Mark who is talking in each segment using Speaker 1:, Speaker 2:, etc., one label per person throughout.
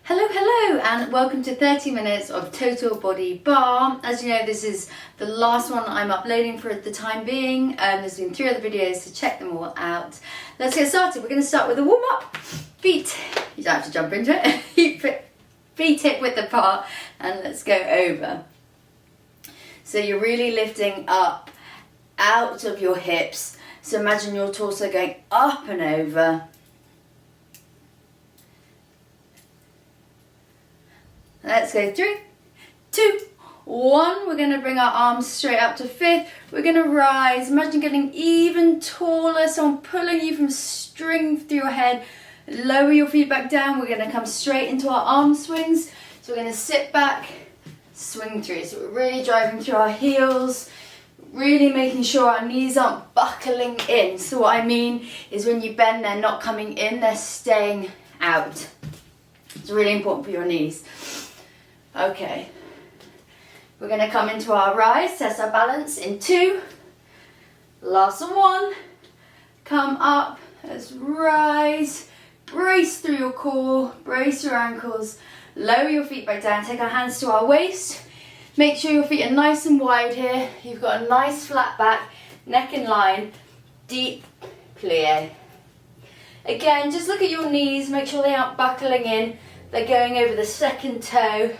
Speaker 1: Hello, hello, and welcome to 30 minutes of total body bar. As you know, this is the last one I'm uploading for the time being. There's been 3 other videos, so check them all out. Let's get started. We're going to start with a warm up. Feet, you don't have to jump into it. Feet hip width apart, and let's go over. So you're really lifting up out of your hips. So imagine your torso going up and over. Let's go 3, 2, 1. We're going to bring our arms straight up to fifth. We're going to rise. Imagine getting even taller. So I'm pulling you from string through your head. Lower your feet back down. We're going to come straight into our arm swings. So we're going to sit back, swing through. So we're really driving through our heels. Really making sure our knees aren't buckling in. So what I mean is when you bend, they're not coming in. They're staying out. It's really important for your knees. Okay, we're going to come into our rise, test our balance in 2, last 1, come up, let's rise, brace through your core, brace your ankles, lower your feet back down, take our hands to our waist, make sure your feet are nice and wide here, you've got a nice flat back, neck in line, deep plie. Again, just look at your knees, make sure they aren't buckling in, they're going over the second toe.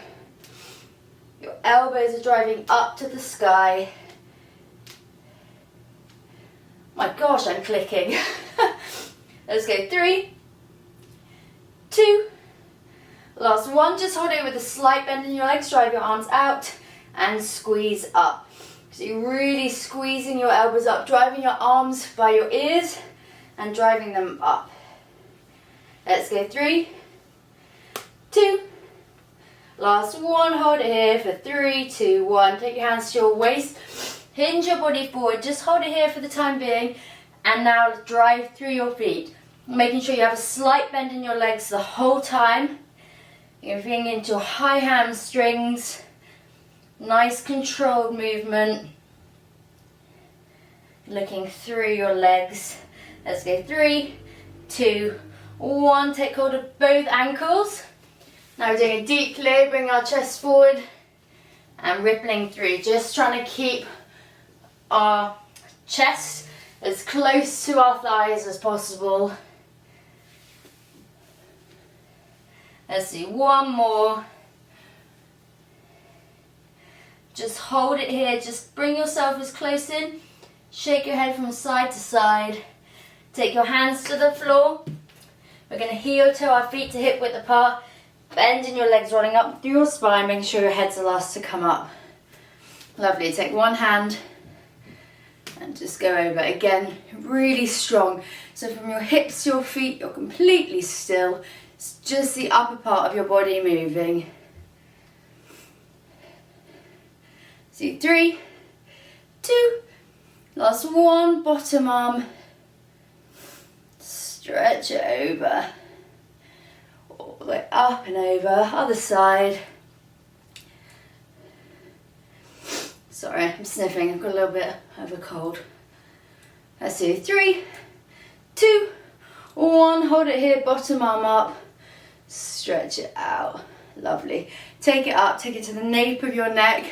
Speaker 1: Your elbows are driving up to the sky. My gosh, I'm clicking. Let's go 3, 2, last 1. Just hold it with a slight bend in your legs. Drive your arms out and squeeze up. So you're really squeezing your elbows up, driving your arms by your ears and driving them up. Let's go 3, 2, last 1, hold it here for 3, 2, 1. Take your hands to your waist, hinge your body forward, just hold it here for the time being, and now drive through your feet. Making sure you have a slight bend in your legs the whole time. You're feeling into high hamstrings, nice controlled movement. Looking through your legs. Let's go 3, 2, 1. Take hold of both ankles. Now we're doing a deep plie, bring our chest forward and rippling through. Just trying to keep our chest as close to our thighs as possible. Let's do 1 more. Just hold it here, just bring yourself as close in. Shake your head from side to side. Take your hands to the floor. We're going to heel toe our feet to hip width apart. Bending your legs, rolling up through your spine, making sure your head's the last to come up. Lovely. Take one hand and just go over. Again, really strong. So from your hips to your feet, you're completely still. It's just the upper part of your body moving. So 3, 2, last 1, bottom arm. Stretch it over. All the way up and over, other side. Sorry, I'm sniffing, I've got a little bit of a cold. Let's do 3, 2, 1, hold it here, bottom arm up, stretch it out, lovely. Take it up, take it to the nape of your neck,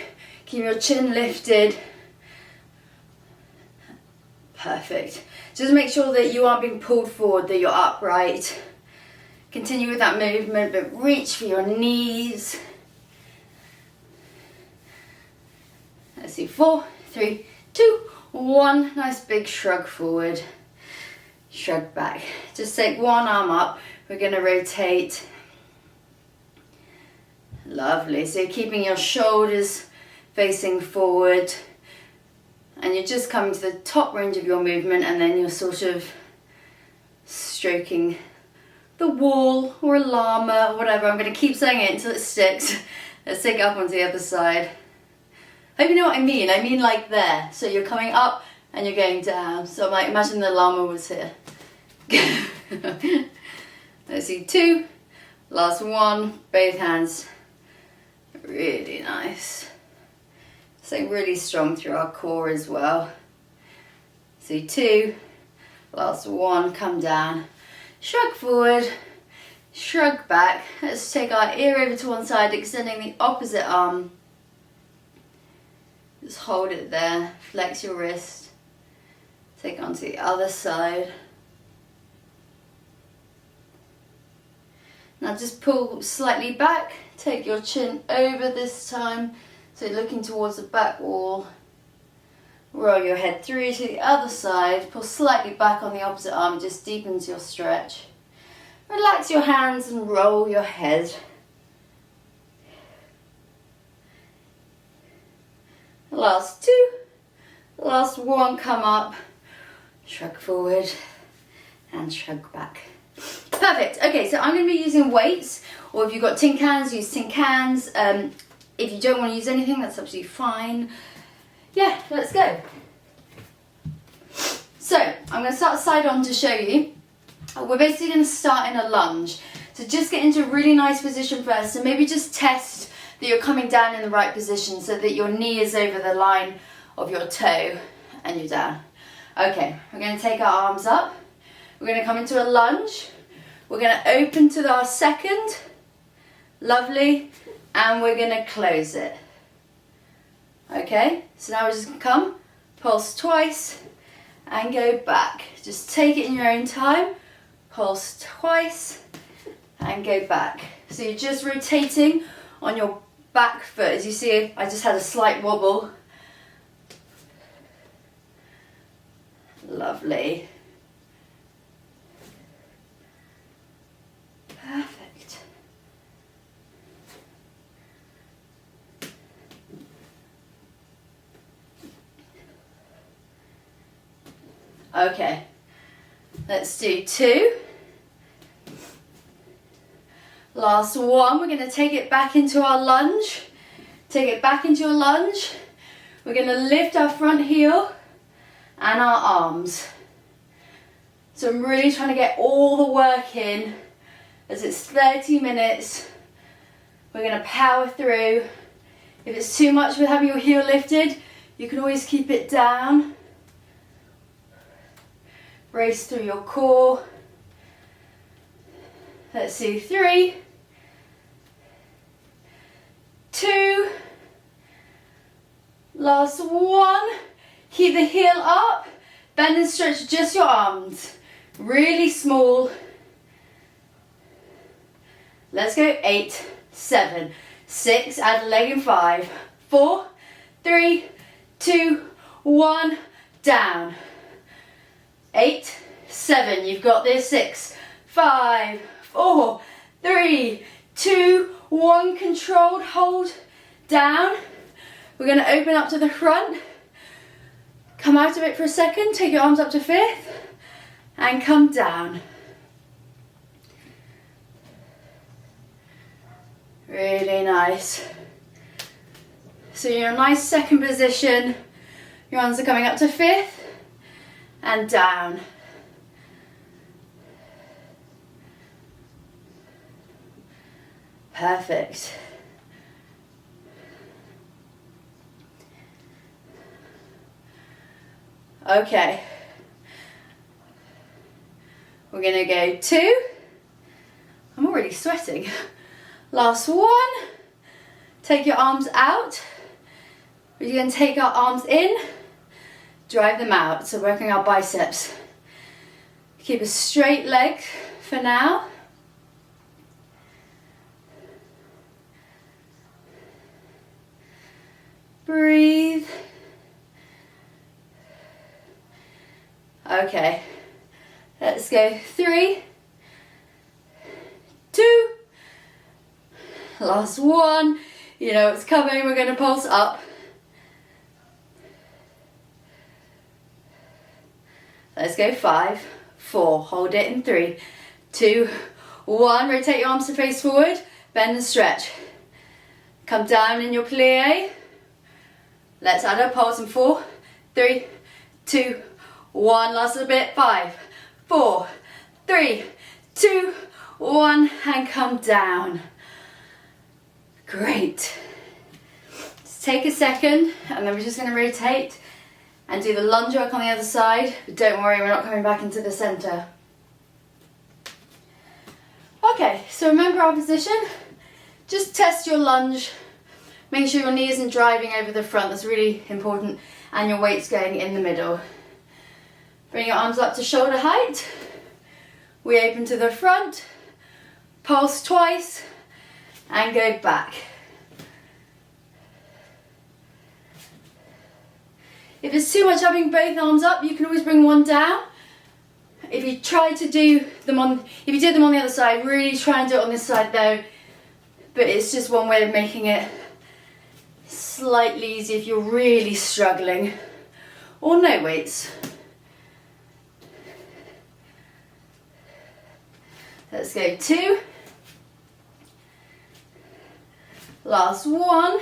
Speaker 1: keep your chin lifted. Perfect. Just make sure that you aren't being pulled forward, that you're upright. Continue with that movement, but reach for your knees. Let's see, 4, 3, 2, 1. Nice big shrug forward. Shrug back. Just take one arm up. We're going to rotate. Lovely. So you're keeping your shoulders facing forward. And you're just coming to the top range of your movement, and then you're sort of stroking the wall or a llama or whatever. I'm going to keep saying it until it sticks. Let's take it up onto the other side. Hope you know what I mean. I mean like there. So you're coming up and you're going down. So like imagine the llama was here. Let's see, 2, last 1, both hands. Really nice. Staying really strong through our core as well. So 2, last 1, come down. Shrug forward, shrug back. Let's take our ear over to one side, extending the opposite arm. Just hold it there, flex your wrist. Take it onto the other side. Now just pull slightly back, take your chin over this time, so you're looking towards the back wall. Roll your head through to the other side, pull slightly back on the opposite arm, it just deepens your stretch. Relax your hands and roll your head. Last two, last one, come up, shrug forward and shrug back. Perfect. Okay, so I'm going to be using weights, or if you've got tin cans, use tin cans. If you don't want to use anything, that's absolutely fine. Yeah, let's go. So I'm going to start side on to show you. We're basically going to start in a lunge. So just get into a really nice position first, and maybe just test that you're coming down in the right position so that your knee is over the line of your toe and you're down. Okay, we're going to take our arms up. We're going to come into a lunge. We're going to open to our second. Lovely. And we're going to close it. Okay, so now we're just going to come, pulse twice and go back. Just take it in your own time. Pulse twice and go back. So you're just rotating on your back foot. As you see, I just had a slight wobble. Lovely. Perfect. Okay, let's do two. Last one, we're going to take it back into our lunge. Take it back into a lunge. We're going to lift our front heel and our arms. So I'm really trying to get all the work in as it's 30 minutes. We're going to power through. If it's too much with having your heel lifted, you can always keep it down. Brace through your core. Let's do 3, 2, last one. Keep the heel up, bend and stretch just your arms. Really small. Let's go 8, 7, 6, add a leg in 5, 4, 3, 2, 1, down. 8, 7, you've got this. 6, 5, 4, 3, 2, 1, controlled, hold, down. We're going to open up to the front, come out of it for a second, take your arms up to fifth, and come down. Really nice. So you're in a nice second position, your arms are coming up to fifth, and down. Perfect. Okay. We're going to go 2. I'm already sweating. Last one. Take your arms out. We're going to take our arms in, drive them out. So working our biceps. Keep a straight leg for now. Breathe. Okay, let's go 3, 2, last one. You know it's coming, we're going to pulse up. Let's go 5, 4, hold it in 3, 2, 1. Rotate your arms to face forward, bend and stretch. Come down in your plie. Let's add a pulse in 4, 3, 2, 1. Last little bit. 5, 4, 3, 2, 1, and come down. Great. Just take a second, and then we're just going to rotate and do the lunge work on the other side. But don't worry, we're not coming back into the center. Okay, so remember our position. Just test your lunge. Make sure your knee isn't driving over the front, that's really important, and your weight's going in the middle. Bring your arms up to shoulder height. We open to the front, pulse twice, and go back. If it's too much having both arms up, you can always bring one down. If you try to do them if you did them on the other side, really try and do it on this side though. But it's just one way of making it slightly easier if you're really struggling. Or no weights. Let's go 2. Last 1.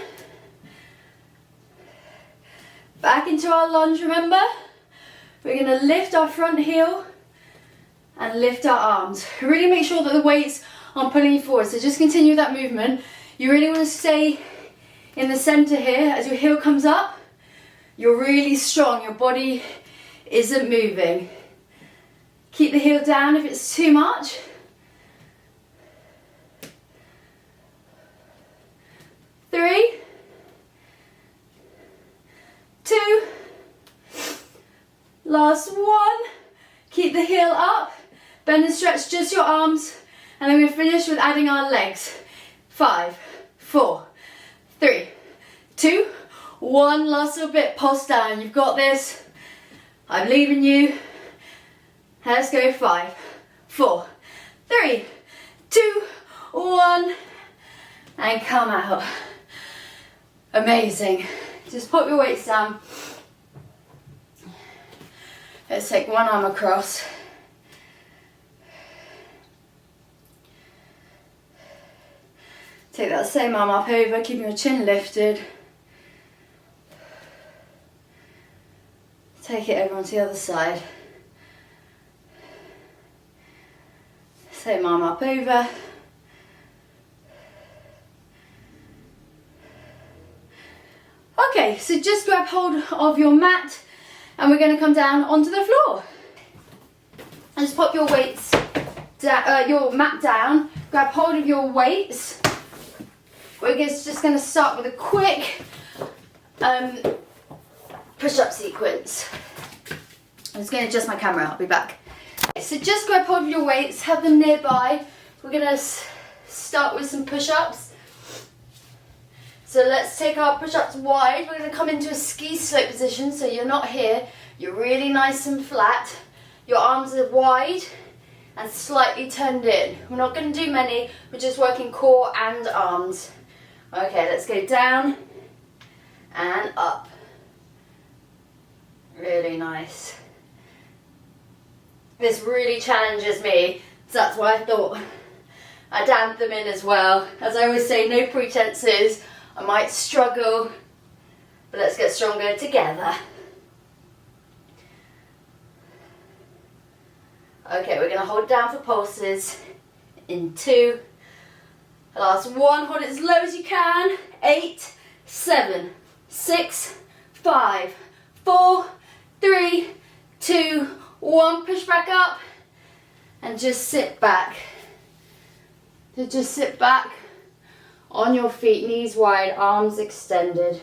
Speaker 1: Back into our lunge, remember? We're going to lift our front heel and lift our arms. Really make sure that the weights aren't pulling you forward. So just continue that movement. You really want to stay in the center here. As your heel comes up, you're really strong. Your body isn't moving. Keep the heel down if it's too much. 3, 2, last 1. Keep the heel up, bend and stretch just your arms, and then we're finished with adding our legs. 5, 4, 3, 2, 1. Last little bit, pulse down. You've got this. I believe in you. Let's go. 5, 4, 3, 2, 1, and come out. Amazing. Just put your weights down. Let's take one arm across. Take that same arm up over, keeping your chin lifted. Take it over onto the other side. Same arm up over. Okay, so just grab hold of your mat and we're going to come down onto the floor. And just pop your weights, your mat down, grab hold of your weights. We're just going to start with a quick push-up sequence. I'm just going to adjust my camera, I'll be back. Okay, so just grab hold of your weights, have them nearby. We're going to start with some push-ups. So let's take our push-ups wide. We're going to come into a ski slope position, so you're not here. You're really nice and flat. Your arms are wide and slightly turned in. We're not going to do many, we're just working core and arms. Okay, let's go down and up. Really nice. This really challenges me, so that's why I thought I'd add them in as well. As I always say, no pretenses. I might struggle, but let's get stronger together. Okay, we're going to hold down for pulses in 2. Last 1, hold it as low as you can. 8, 7, 6, 5, 4, 3, 2, 1. Push back up and just sit back. So just sit back. On your feet, knees wide, arms extended.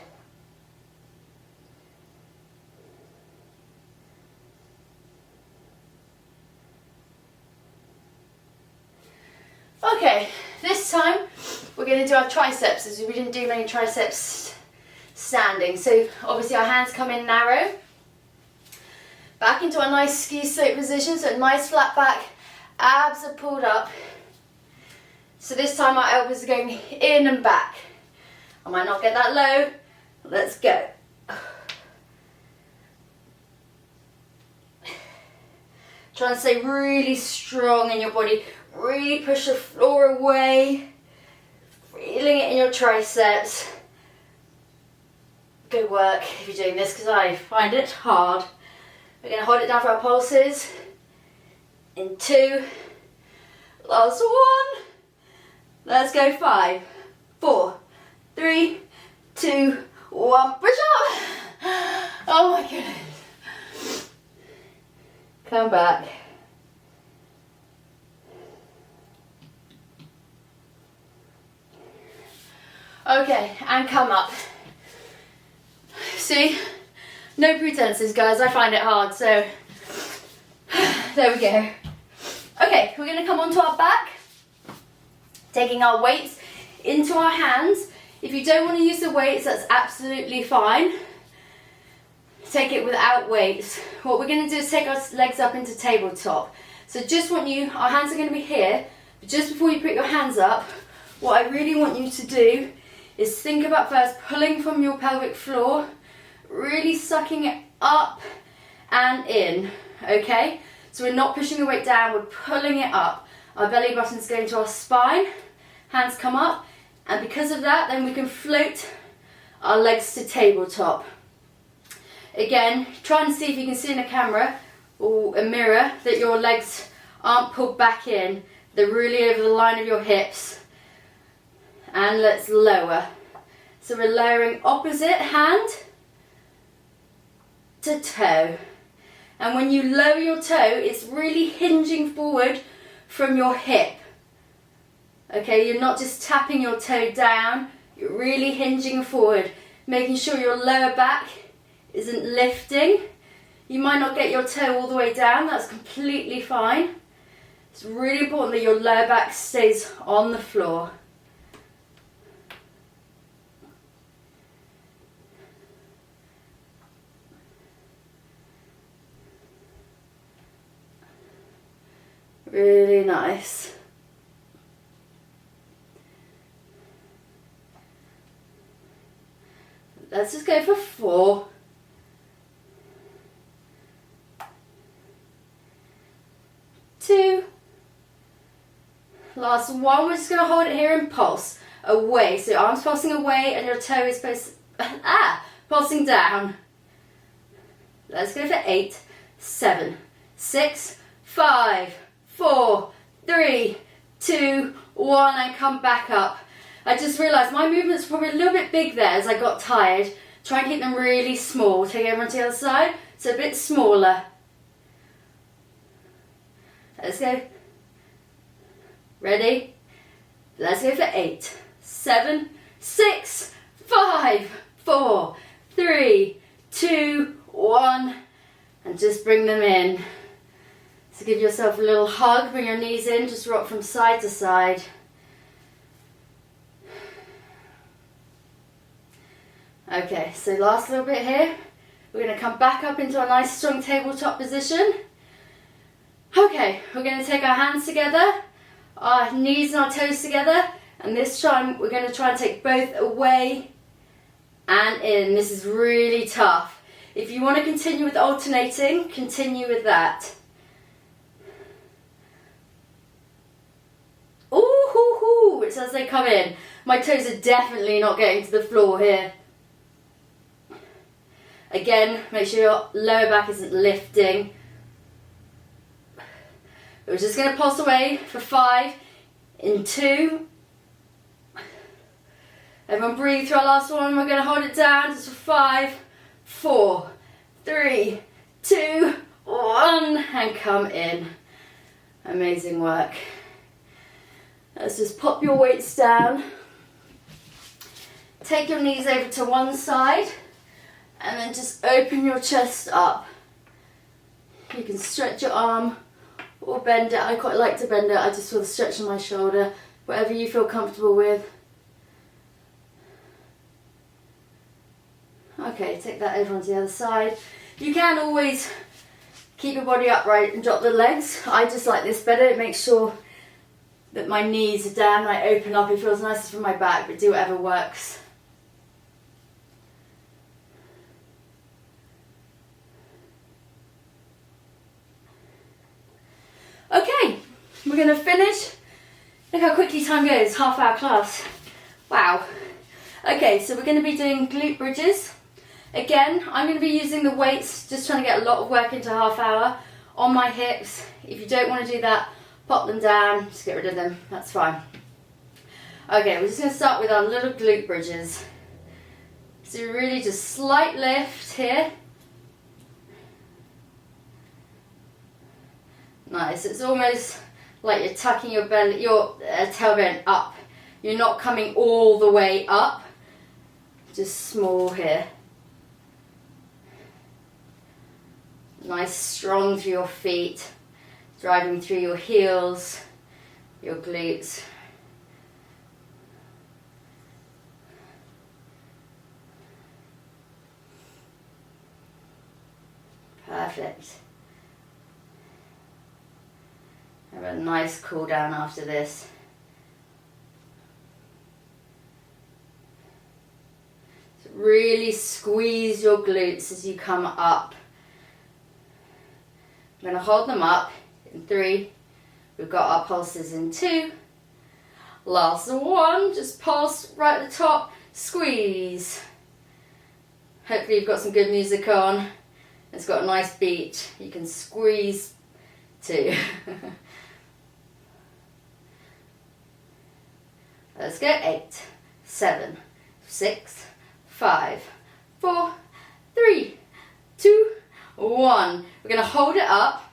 Speaker 1: Okay, this time we're going to do our triceps, as we didn't do many triceps standing. So obviously our hands come in narrow. Back into a nice ski slope position, so nice flat back, abs are pulled up. So this time our elbows are going in and back. I might not get that low. Let's go. Try and stay really strong in your body. Really push the floor away. Feeling it in your triceps. Good work if you're doing this, because I find it hard. We're going to hold it down for our pulses. In 2. Last 1. Let's go. 5, 4, 3, 2, 1. Push up. Oh my goodness. Come back. Okay, and come up. See? No pretenses, guys. I find it hard, so there we go. Okay, we're going to come onto our back, taking our weights into our hands. If you don't want to use the weights, that's absolutely fine. Take it without weights. What we're going to do is take our legs up into tabletop. So just want you, our hands are going to be here, but just before you put your hands up, what I really want you to do is think about first pulling from your pelvic floor, really sucking it up and in, okay? So we're not pushing the weight down, we're pulling it up. Our belly button's going to our spine, hands come up, and because of that, then we can float our legs to tabletop. Again, try and see if you can see in a camera or a mirror that your legs aren't pulled back in. They're really over the line of your hips. And let's lower. So we're lowering opposite hand to toe. And when you lower your toe, it's really hinging forward from your hip. Okay, you're not just tapping your toe down, you're really hinging forward, making sure your lower back isn't lifting. You might not get your toe all the way down, that's completely fine. It's really important that your lower back stays on the floor. Really nice. Let's just go for 4. 2. Last one, we're just going to hold it here and pulse away. So your arm's pulsing away and your toe is pulsing down. Let's go for 8, 7, 6, 5, 4, 3, 2, 1, and come back up. I just realised my movement's probably a little bit big there as I got tired. Try and keep them really small. Take everyone to the other side, so a bit smaller. Let's go. Ready? Let's go for 8, 7, 6, 5, 4, 3, 2, 1, and just bring them in. So give yourself a little hug, bring your knees in, just rock from side to side. Okay, so last little bit here. We're going to come back up into a nice strong tabletop position. Okay, we're going to take our hands together, our knees and our toes together, and this time we're going to try and take both away and in. This is really tough. If you want to continue with alternating, continue with that. Ooh, hoo, hoo, it's as they come in. My toes are definitely not getting to the floor here. Again, make sure your lower back isn't lifting. We're just going to pulse away for 5, in 2. Everyone breathe through our last one. We're going to hold it down just for 5, 4, 3, 2, 1, and come in. Amazing work. Let's just pop your weights down. Take your knees over to one side and then just open your chest up. You can stretch your arm or bend it. I quite like to bend it. I just feel the stretch in my shoulder. Whatever you feel comfortable with. Okay, take that over onto the other side. You can always keep your body upright and drop the legs. I just like this better. It makes sure that my knees are down and I open up. It feels nicer from my back, but do whatever works. Okay, we're going to finish. Look how quickly time goes, half-hour class. Wow. Okay, so we're going to be doing glute bridges. Again, I'm going to be using the weights, just trying to get a lot of work into half hour on my hips. If you don't want to do that, pop them down, just get rid of them, that's fine. Okay, we're just going to start with our little glute bridges. So really just slight lift here. Nice, it's almost like you're tucking your belly, your tailbone up You're not coming all the way up, just small here. Nice strong through your feet, driving through your heels, your glutes. Perfect. Have a nice cool down after this. So really squeeze your glutes as you come up. I'm going to hold them up in 3. We've got our pulses in 2. Last 1, just pulse right at the top, squeeze. Hopefully you've got some good music on. It's got a nice beat. You can squeeze too. Let's go. 8, 7, 6, 5, 4, 3, 2, 1. We're going to hold it up.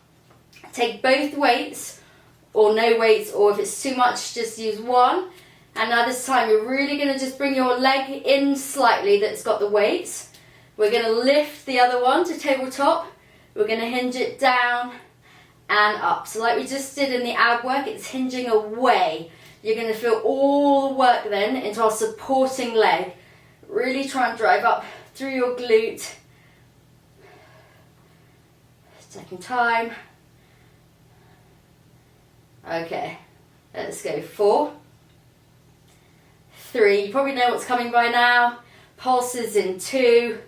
Speaker 1: Take both weights or no weights, or if it's too much, just use one. And now this time you're really going to just bring your leg in slightly that's got the weights. We're going to lift the other one to tabletop. We're going to hinge it down and up. So like we just did in the ab work, it's hinging away. You're going to feel all the work then into our supporting leg. Really try and drive up through your glute. Taking time. Okay, let's go. 4, 3. You probably know what's coming by now. Pulses in 2.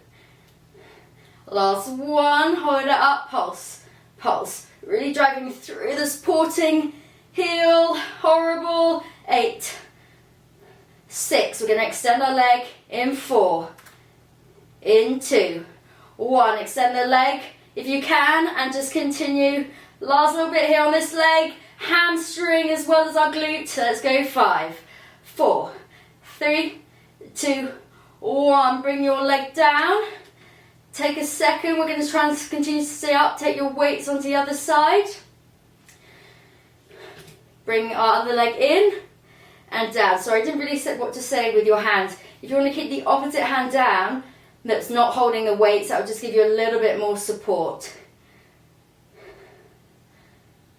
Speaker 1: Last 1, hold it up, pulse, pulse. Really driving through the supporting heel, horrible. 8, 6, we're going to extend our leg in 4, in 2, 1, extend the leg if you can and just continue. Last little bit here on this leg, hamstring as well as our glute. Let's go. 5, 4, 3, 2, 1, bring your leg down. Take a second, we're going to try and continue to stay up. Take your weights onto the other side. Bring our other leg in and down. Sorry, I didn't really say what to say with your hands. If you want to keep the opposite hand down, that's not holding the weights, that will just give you a little bit more support.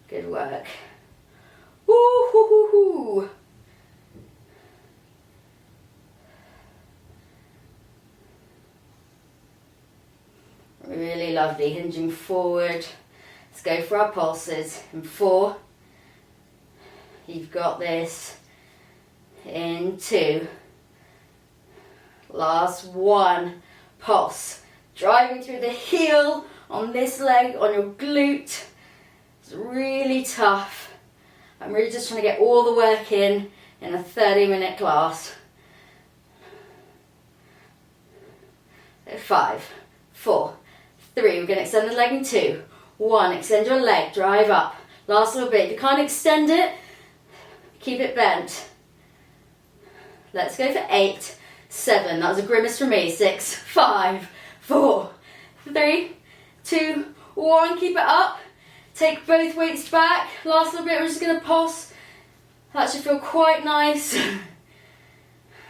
Speaker 1: Good work. Woo hoo hoo hoo. Really lovely, hinging forward. Let's go for our pulses. In 4, you've got this. In 2, last 1, pulse. Driving through the heel on this leg, on your glute. It's really tough. I'm really just trying to get all the work in a 30-minute class. 5, 4, 3, we're going to extend the leg in 2, 1, extend your leg, drive up. Last little bit, if you can't extend it, keep it bent. Let's go for 8, 7, that was a grimace from me. 6, 5, 4, 3, 2, 1, keep it up. Take both weights back. Last little bit, we're just going to pulse. That should feel quite nice.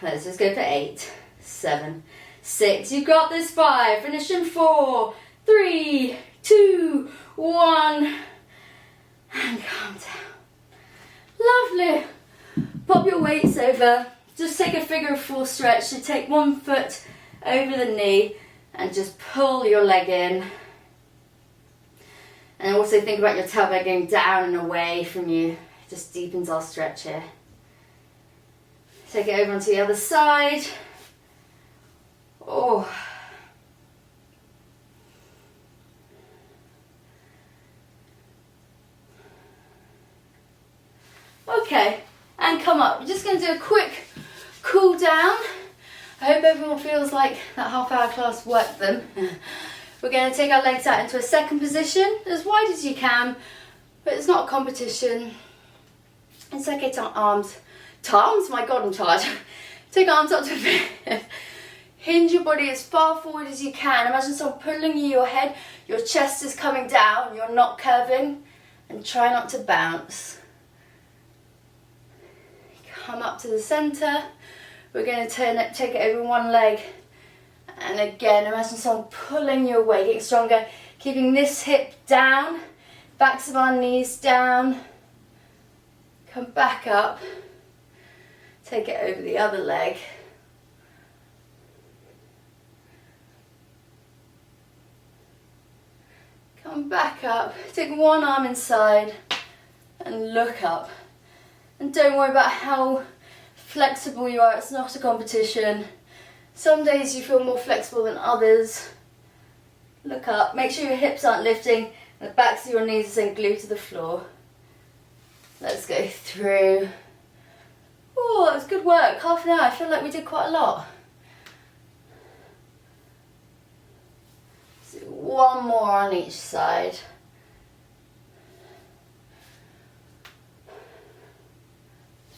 Speaker 1: Let's just go for 8, 7, 6, you got this. 5, finish in 4, 3, 2, 1, and calm down. Lovely. Pop your weights over. Just take a figure of 4 stretch. So take one foot over the knee and just pull your leg in. And also think about your tailbone going down and away from you. It just deepens our stretch here. Take it over onto the other side. Oh. Okay, and come up. We're just going to do a quick cool down. I hope everyone feels like that half-hour class worked them. We're going to take our legs out into a second position, as wide as you can, but it's not a competition. It's okay to arms, my God, I'm tired. Take arms up to fifth. Hinge your body as far forward as you can. Imagine someone pulling you, your head, your chest is coming down, you're not curving, and try not to bounce. Come up up to the center. We're going to take it over one leg. And again, imagine someone pulling you away, getting stronger, keeping this hip down, backs of our knees down. Come back up, take it over the other leg. Come back up, take one arm inside and look up. And don't worry about how flexible you are, it's not a competition. Some days you feel more flexible than others. Look up, make sure your hips aren't lifting and the backs of your knees are staying glued to the floor. Let's go through. Oh, that was good work, half an hour. I feel like we did quite a lot. So one more on each side.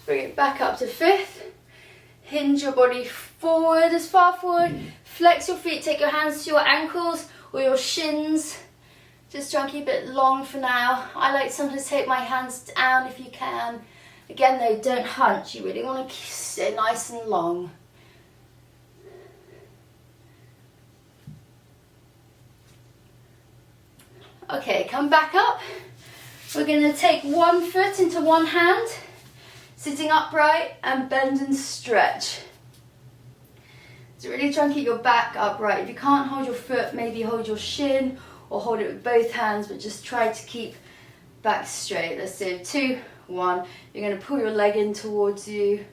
Speaker 1: Bring it back up to fifth. Hinge your body forward, as far forward. Flex your feet, take your hands to your ankles or your shins. Just try and keep it long for now. I like to sometimes take my hands down if you can. Again though, don't hunch. You really want to stay nice and long. Okay, come back up. We're going to take one foot into one hand, sitting upright and bend and stretch. So really try and keep your back upright. If you can't hold your foot, maybe hold your shin or hold it with both hands, but just try to keep back straight. Let's do 2, 1. You're going to pull your leg in towards you.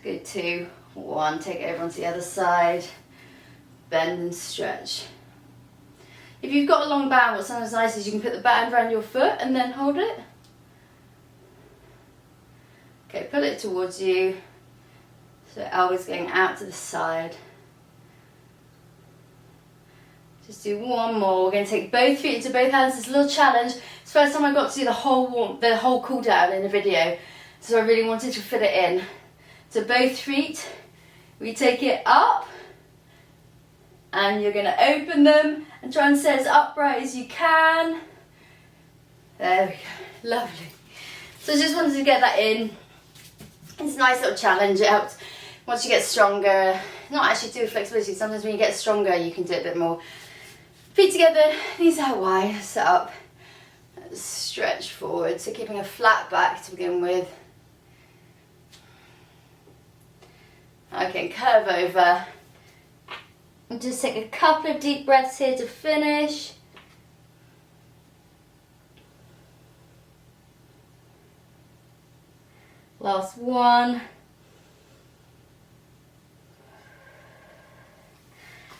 Speaker 1: Let's go 2, 1. Take it over onto the other side. Bend and stretch. If you've got a long band, what's sometimes nice is you can put the band around your foot and then hold it. Okay, pull it towards you. So elbows going out to the side. Just do one more. We're going to take both feet into both hands. It's a little challenge. It's the first time I got to do the whole cool down in a video, so I really wanted to fit it in. So both feet, we take it up, and you're going to open them and try and stay as upright as you can. There we go. Lovely. So I just wanted to get that in. It's a nice little challenge. It helps once you get stronger. Not actually do with flexibility. Sometimes when you get stronger, you can do it a bit more. Feet together, knees out wide, sit up, stretch forward. So keeping a flat back to begin with. Okay, curve over. And just take a couple of deep breaths here to finish. Last one.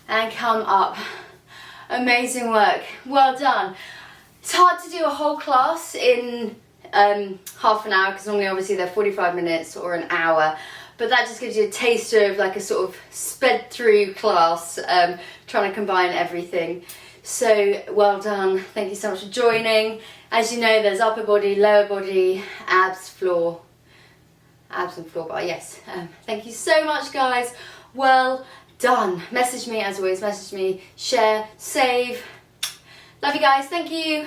Speaker 1: And come up. Amazing work. Well done. It's hard to do a whole class in half an hour because normally obviously they're 45 minutes or an hour. But that just gives you a taster of like a sort of sped through class, trying to combine everything. So well done. Thank you so much for joining. As you know, there's upper body, lower body, abs, floor. Abs and floor bar, yes. Thank you so much, guys. Well done. Message me as always, message me, share, save. Love you guys, thank you.